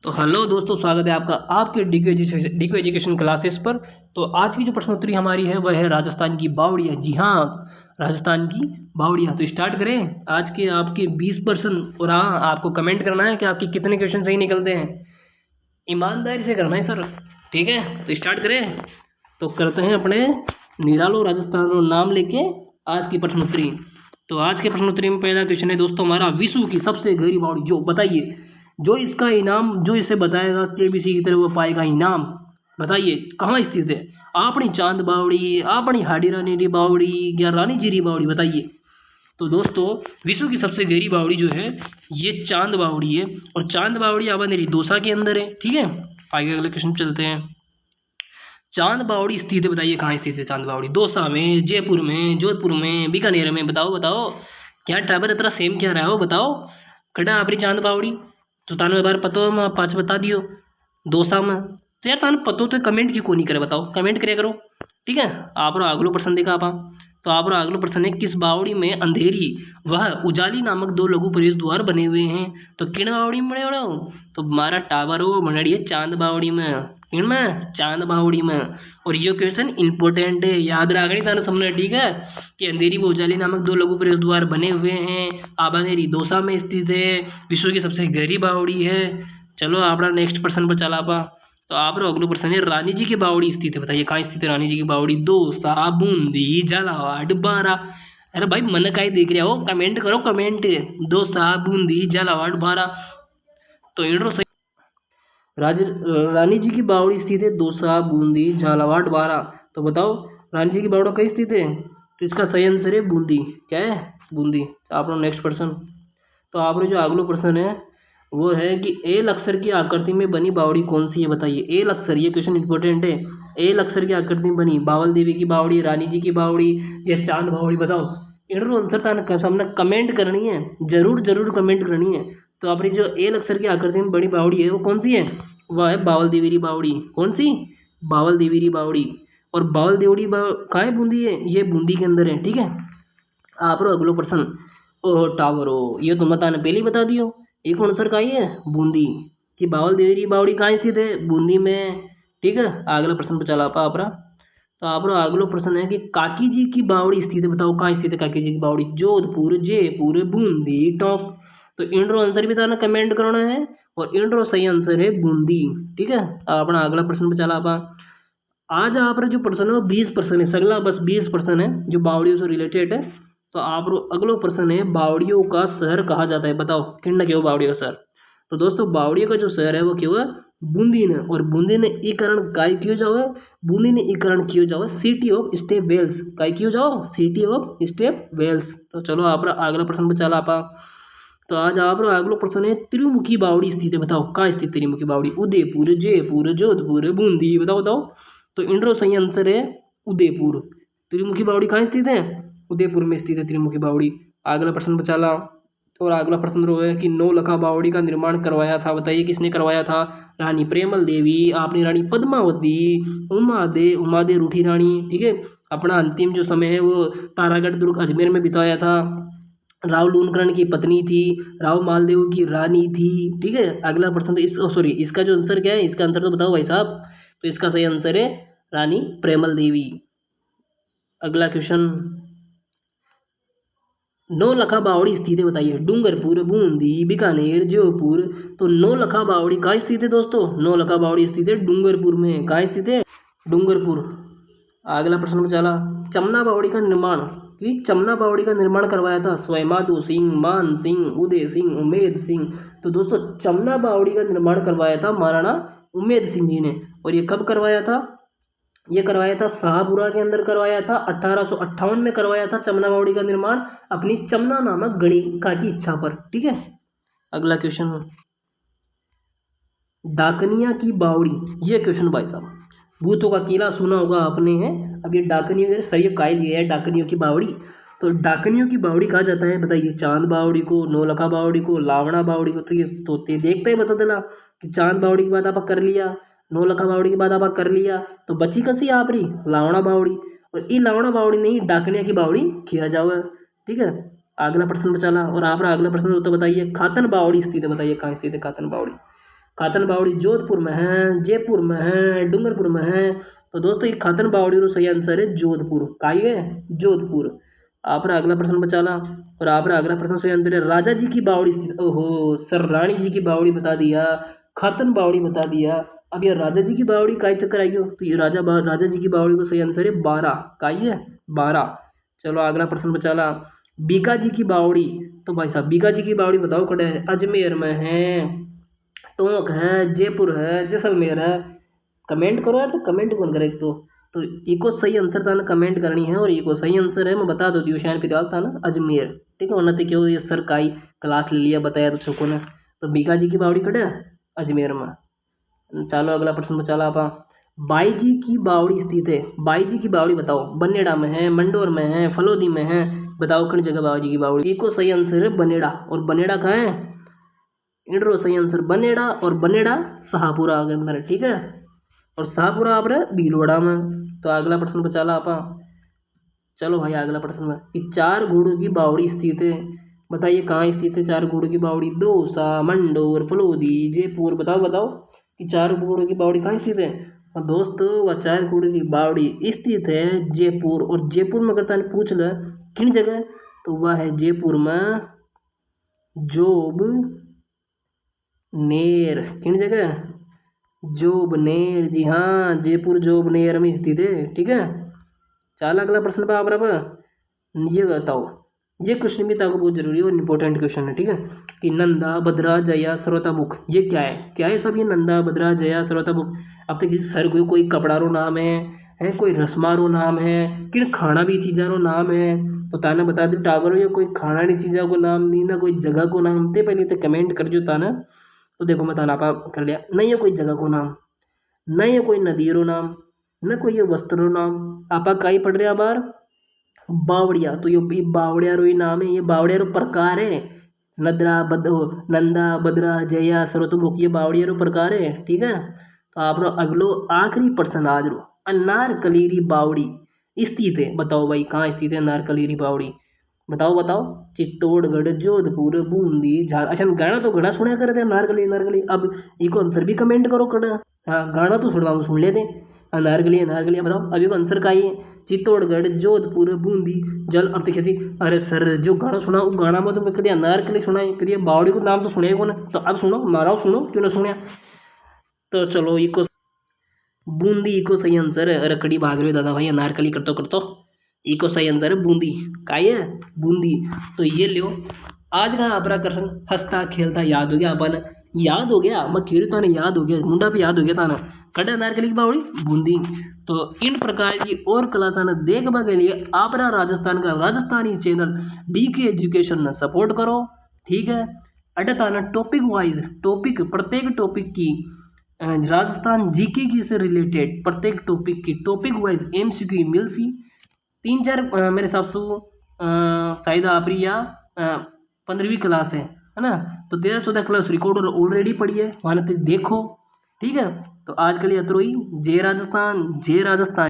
तो हेलो दोस्तों, स्वागत है आपका आपके डीके एजुकेशन क्लासेस पर। तो आज की जो प्रश्नोत्तरी हमारी है वह है राजस्थान की बावड़ियाँ। जी हाँ, राजस्थान की बावड़ियाँ। तो स्टार्ट करें। आज के आपके 20%। और हाँ, आपको कमेंट करना है कि आपके कितने क्वेश्चन सही निकलते हैं। ईमानदारी से करना है सर, ठीक है। तो स्टार्ट करें। तो करते हैं अपने निरालो राजस्थान और नाम लेके आज की प्रश्नोत्तरी। तो आज के प्रश्नोत्तरी में पहला क्वेश्चन है दोस्तों हमारा, विश्व की सबसे गहरी बावड़ी जो बताइए। जो इसका इनाम, जो इसे बताएगा केबीसी की तरह वो पाएगा इनाम। बताइए कहाँ स्थित है। आपनी चांद बावड़ी, आपनी हाडी रानी री बावड़ी या रानी जी री बावड़ी, बताइए। तो दोस्तों विश्व की सबसे गहरी बावड़ी जो है ये चांद बावड़ी है। और चांद बावड़ी आबानेरी दौसा के अंदर है, ठीक है। आगे अगले क्वेश्चन चलते हैं। चांद बावड़ी स्थित है, बताइए कहाँ स्थित है चांद बावड़ी। दौसा में, जयपुर में, जोधपुर में, बीकानेर में, बताओ बताओ। क्या टाबर इतना सेम क्या रहा हो, बताओ। कड़ा आपरी चांद बावड़ी। तो तानु बार पतो मैं पाँच बता दियो। दौसा में। तो यार तानु पतो तो कमेंट क्यों नहीं करे, बताओ। कमेंट करे करो, ठीक है। आप अगलो प्रश्न देखा आप। तो आप अगलो प्रश्न है, किस बावड़ी में अंधेरी वह उजाली नामक दो लघु प्रवेश द्वार बने हुए हैं। तो किन बावड़ी में बने हो। तो हमारा टावर हो बनड़ी है चांद बावड़ी में। में चांद बावड़ी में। और ये क्वेश्चन इंपॉर्टेंट है, याद रखनी थाने सामने, ठीक है। कि अंधेरी व उजाली नामक दो लघु प्रवेश द्वार बने हुए हैं। आबानेरी दौसा में स्थित है। विश्व की सबसे गहरी बावड़ी है। चलो अपना नेक्स्ट प्रश्न पर चला पा। तो आप अगलो प्रश्न है, रानी जी की बावड़ी स्थित है, बताइए कहाँ स्थित है रानी जी की बावड़ी। दौसा, बूंदी, झालावाड़, बारा। अरे भाई मन का ही देख रहे हो, कमेंट करो कमेंट। दौसा, बूंदी, झालावाड़, बारा। तो इंट्रो सही। रानी जी की बावड़ी स्थित है दौसा, बूंदी, झालावाड़, बारा। तो बताओ रानी जी की बावड़ा कहीं स्थित है। तो इसका सही आंसर है बूंदी। क्या है, बूंदी। आप लोग नेक्स्ट प्रश्न। तो आप लोग जो अगला प्रश्न है वो है कि एल अक्षर की आकृति में बनी बावड़ी कौन सी है, बताइए। एल अक्षर, ये क्वेश्चन इंपॉर्टेंट है। एल अक्षर की आकृति में बनी बावल देवी की बावड़ी, रानी जी की बावड़ी या चांद बावड़ी, बताओ। इनको आंसर सामने कमेंट करनी है, जरूर जरूर कमेंट करनी है। तो अपनी जो एल अक्षर की आकृति में बड़ी बावड़ी है वो कौन सी है। वह है बावल देवीरी बावड़ी। कौन सी, बावल देवीरी बावड़ी। और बावल देवड़ी कहाँ है, बूंदी है, ये बूंदी के अंदर है, ठीक है। आप अगलो प्रश्न। ओह टावरो, ये तो मता ने पहले ही बता दियो। एक आंसर का ही है बूंदी। कि बावल देवरी बावड़ी कहाँ स्थित है, बूंदी में, ठीक है। अगला प्रश्न पर चला पा अपना। तो आप अगलो प्रश्न है कि काकी जी की बावड़ी स्थित है, बताओ कहाँ स्थित है काकी जी की बावड़ी। जोधपुर, जयपुर, बूंदी, टॉप। तो इंड्रो आंसर भी था कमेंट करना है। और इंड्रो सही आंसर है बूंदी, ठीक है। अपना अगला प्रश्न पे चला पा। आज आप जो प्रश्न है वो 20% है, सगला बस 20% है जो बावड़ियों से रिलेटेड है। तो आप अगलो प्रश्न है, बावड़ियों का शहर कहा जाता है, बताओ किन क्यों बावड़ियों का शहर। तो दोस्तों बावड़ियों का जो शहर है वो क्यों है, बूंदी ने। और बूंदी ने इकरण काय क्यों जाओ है, बूंदी ने इकरण क्यों जाओ है, सिटी ऑफ स्टेप वेल्स। काय क्यों जाओ, सिटी ऑफ स्टेप वेल्स। तो चलो आप अगला प्रश्न पे चला पा। तो आज आप अगलो प्रश्न है, त्रिमुखी बावड़ी स्थित है, बताओ कहाँ स्थित त्रिमुखी बावड़ी। उदयपुर, जयपुर, जोधपुर, बूंदी, बताओ बताओ। तो इंड्रो सही आंसर है उदयपुर। त्रिमुखी बावड़ी कहाँ स्थित है, उदयपुर में स्थित है त्रिमुखी बावड़ी। अगला प्रश्न पर चला। और अगला प्रश्न रो है कि नौलखा बावड़ी का निर्माण करवाया था, बताइए किसने करवाया था। रानी प्रेमल देवी, आपने रानी पद्मावती, उमादे रूठी रानी, ठीक है। अपना अंतिम जो समय है वो तारागढ़ दुर्ग अजमेर में बिताया था। राव लूनकरण की पत्नी थी, राव मालदेव की रानी थी, ठीक है। अगला प्रश्न तो सॉरी, इसका जो आंसर क्या है, इसका आंसर तो बताओ भाई साहब। तो इसका सही आंसर है रानी प्रेमल देवी। अगला क्वेश्चन, नौलखा बावड़ी स्थित है, बताइए। डूंगरपुर, बूंदी, बीकानेर, जयपुर। तो नौलखा बावड़ी कहाँ स्थित है दोस्तों, नौलखा बावड़ी स्थित है डूंगरपुर में। कहाँ स्थित है, डूंगरपुर। अगला प्रश्न चला, चमना बावड़ी का निर्माण, कि चमना बावड़ी का निर्माण करवाया था स्वयमाधु सिंह, मान सिंह, उदय सिंह, उमेद सिंह। तो दोस्तों चमना बावड़ी का निर्माण करवाया था महाराणा उमेद सिंह जी ने। और ये कब करवाया था, ये करवाया था शाहपुरा के अंदर करवाया था, 1858 में करवाया था चमना बावड़ी का निर्माण, अपनी चमना नामक गणिका की इच्छा पर, ठीक है। अगला क्वेश्चन, डाकनिया की बावड़ी, ये क्वेश्चन भाई साहब, भूतों का किला सुना होगा आपने है। अब ये डाकनियों सही काय लिया है, डाकनियों की बावड़ी। तो डाकनियों की बावड़ी कहा जाता है, बताइए। चांद बावड़ी को, नौलखा बावड़ी को, लावड़ा बावड़ी को। तो ये तोते देखते ही बता देना कि चांद बावड़ी की बात आप कर लिया, नौलखा बावड़ी की बात आप कर लिया, तो बची कसी आप रही लावड़ा बावड़ी। और ये लावड़ा बावड़ी नहीं, डाकनिया की बावड़ी किया जाओ, ठीक है। अगला प्रश्न बचाला। और आप अगला प्रश्न तो बताइए, खातन बावड़ी स्थित है, बताइए कहाँ स्थित है खातन बावड़ी। खातन बावड़ी जोधपुर में है, जयपुर में है, डूंगरपुर में है। तो दोस्तों ये खातन बावड़ी रो सही आंसर है जोधपुर। काई है जोधपुर। आप अगला प्रश्न बचाला। और आप अगला प्रश्न सही आंसर है राजा जी की बावड़ी। ओहो सर, रानी जी की बावड़ी बता दिया, खातन बावड़ी बता दिया, अब ये राजा जी की बावड़ी काय चक्कर आई हो। तो ये राजा जी की बावड़ी को सही आंसर है 12। काई है 12। चलो अगला प्रश्न बचाला। बीका जी की बावड़ी। तो भाई साहब बीका जी की बावड़ी बताओ कड़े है। अजमेर में है, टोंक है, जयपुर है, जैसलमेर है। कमेंट करो यार, तो कमेंट कौन करे। तो इको सही आंसर था ना, कमेंट करनी है। और इको सही आंसर है मैं बता दो दियो शायद फिलहाल था ना अजमेर। ठीक है, वरना तो क्यों ये सर काई क्लास ले लिया बताया तो छको ने। तो बीका जी की बावड़ी कड़े अजमेर में। चलो अगला प्रश्न में चला आपा। बाई जी की बावड़ी स्थित है। बाई जी की बावड़ी बताओ बनेड़ा में है, मंडोर में है, फलोदी में है। बताओ किन जगह बाबा जी की बावड़ी। इको सही आंसर है बनेड़ा। और बनेड़ा कहाँ है, इंड्रो सही आंसर बनेड़ा। और बनेड़ा शाहपुरा आ गया। ठीक है, और शाहपुरा आप रहे भीलवाड़ा में। तो अगला प्रश्न बचाला आपा। चलो भाई अगला प्रश्न में कि चार घोड़ों की बावड़ी स्थित है। बताइए कहाँ स्थित है चार घोड़ों की बावड़ी। दौसा, मंडोर, फलोदी, जयपुर। बताओ बताओ कि चार घोड़ों की बावड़ी कहाँ स्थित है। और दोस्तों वह चार घोड़ों की बावड़ी स्थित है जयपुर। और जयपुर में अगर ताने पूछ ले किन जगह, तो वह है जयपुर में जोब नेर। किन जगह, जोबनेर। जी हाँ, जयपुर जोबनेर में स्थित है। ठीक है, चल अगला प्रश्न पे आप ये बताओ। ये क्वेश्चन भी ताको बहुत जरूरी है और इम्पोर्टेंट क्वेश्चन है। ठीक है, कि नंदा, भद्रा, जया, सरवतामुख ये क्या है। क्या है सब ये नंदा, भद्रा, जया, सरवतामुख। अब तक किसी सर कोई कपड़ा रो नाम है कोई रस्मा रो नाम है, कि खाना भी चीजा रो नाम है। तो ताने बता दे टावर या कोई खाना नहीं चीजा को नाम नहीं ना कोई जगह को नाम थे। पहले तो कमेंट कर जो ताना। तो देखो मैं ताना पा कर लिया, नहीं है कोई जगह को नाम, न ये कोई नदीरो नाम, न कोई ये वस्त्रो नाम। आपा का ही पढ़ रहे बार बावड़िया। तो ये बावड़िया रो ही नाम है, ये बावड़िया रो प्रकार है। नद्रा बद नंदा, बद्रा, जया, सरतुमुख ये बावड़िया रो प्रकार है। ठीक है, तो आप रो अगलो आखिरी प्रश्न आज रो अनारकलीरी बावड़ी स्थित है। बताओ भाई कहाँ स्थित है अनारकलीरी बावड़ी। बताओ बताओ। चित्तौड़गढ़, जोधपुर, बूंदी, झार। अच्छा गाना तो घना सुना करते हैं अनारकली अनारकली। अब इको आंसर भी कमेंट करो कर। हाँ गाना तो सुन लेते। अनारकली अनारकली बताओ अभी को आंसर का ही है। चित्तौड़गढ़, जोधपुर, बूंदी, जल अर्थ खेती। अरे सर जो गाना सुना वो गाना में तो मैं कभी अनारकली सुना है, कभी बावड़ी को नाम तो सुने को ना। तो अब सुनो मारा सुनो क्यों ना सुने। तो चलो इको बूंदी इको सही आंसर है। रकड़ी भाग रहे दादा भाई अनारकली करतो करतो। इको सही आंसर है बूंदी। काय है बूंदी। तो ये लियो आज का अपना क्वेश्चन हंसता खेलता याद हो गया अपन। याद हो गया मैं खेल तो याद हो गया मुंडा भी याद हो गया था ना। कड़े अनारकली की बावड़ी बूंदी। तो इन प्रकार की और कलासान देखने के लिए आपरा राजस्थान का राजस्थानी चैनल बीके एजुकेशन में सपोर्ट करो। ठीक है, अटे ताना टॉपिक वाइज टॉपिक प्रत्येक टॉपिक की राजस्थान जीके की से रिलेटेड प्रत्येक टॉपिक की टॉपिक वाइज एमसीक्यू मिल सी। तीन चार मेरे हिसाब से शायद आपरी या 15वीं क्लास है ना। तो 13-14 क्लास रिकॉर्ड ऑलरेडी पड़ी है वहाँ पे देखो। ठीक है, तो आज के लिए अतरो ही। जय राजस्थान जय राजस्थान।